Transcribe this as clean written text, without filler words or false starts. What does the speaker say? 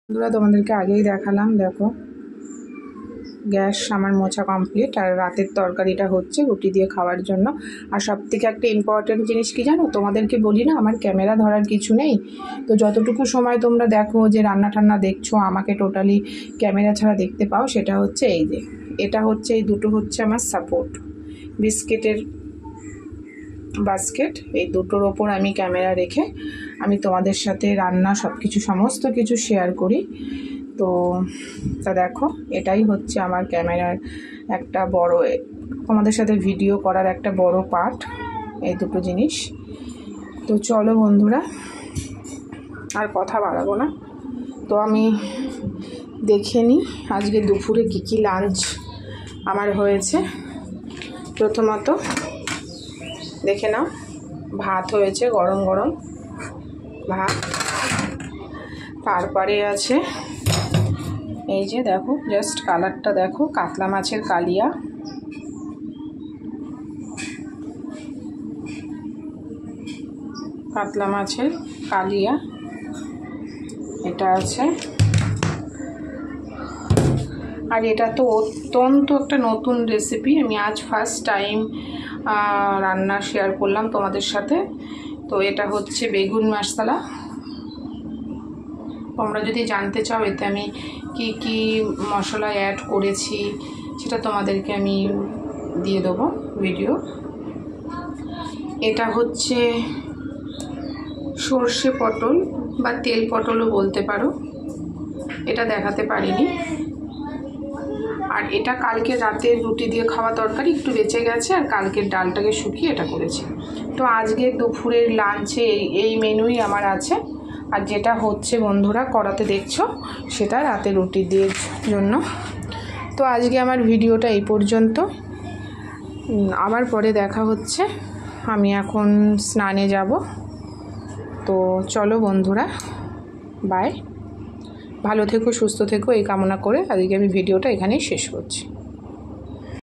বন্ধুরা তোমাদেরকে আগেই দেখালাম, দেখো গ্যাস আমার মোছা কমপ্লিট। আর রাতের তরকারিটা হচ্ছে রুটি দিয়ে খাওয়ার জন্য। আর সবথেকে একটা ইম্পর্ট্যান্ট জিনিস কি জানো, তোমাদেরকে বলি না আমার ক্যামেরা ধরার কিছু নেই, তো যতটুকু সময় তোমরা দেখো যে রান্না টান্না দেখছো আমাকে টোটালি ক্যামেরা ছাড়া দেখতে পাও, সেটা হচ্ছে এই যে এটা হচ্ছে এই দুটো হচ্ছে আমার সাপোর্ট বিস্কিটের বাস্কেট। এই দুটোর ওপর আমি ক্যামেরা রেখে আমি তোমাদের সাথে রান্না সব কিছু সমস্ত কিছু শেয়ার করি। তো তা দেখো এটাই হচ্ছে আমার ক্যামেরার একটা বড়, তোমাদের সাথে ভিডিও করার একটা বড় পার্ট, এই দুটো জিনিস। তো চলো বন্ধুরা আর কথা বাড়াবো না, তো আমি দেখে নিই আজকে দুপুরে কী লাঞ্চ আমার হয়েছে। প্রথমত দেখে নাও, ভাত হয়েছে গরম গরম ভাত, তারপরে আছে এই যে দেখো জাস্ট কালারটা দেখো, কাতলা মাছের কালিয়া, কাতলা মাছের কালিয়া এটা আছে। আর এটা তো অত্যন্ত একটা নতুন রেসিপি, আমি আজ ফার্স্ট টাইম রান্না শেয়ার করলাম তোমাদের সাথে। তো এটা হচ্ছে বেগুন মশলা। তোমরা যদি জানতে চাও এতে আমি কি কি মশলা অ্যাড করেছি সেটা তোমাদেরকে আমি দিয়ে দেবো ভিডিও। এটা হচ্ছে সর্ষে পটল বা তেল পটলও বলতে পারো, এটা দেখাতে পারিনি। আর এটা কালকে রাতের রুটি দিয়ে খাওয়া তরকারি একটু বেঁচে গেছে, আর কালকের ডালটাকে শুকিয়ে এটা করেছি। তো আজকে দুপুরের লাঞ্চে এই মেনুই আমার আছে। আর যেটা হচ্ছে বন্ধুরা কড়াতে দেখছো সেটা রাতে রুটি দিয়ে জন্য। তো আজকে আমার ভিডিওটা এই পর্যন্ত, আবার পরে দেখা হচ্ছে। আমি এখন স্নানে যাব, তো চলো বন্ধুরা বাই, ভালো থেকো সুস্থ থেকো এই কামনা করে আজকে আমি ভিডিওটা এখানেই শেষ করছি।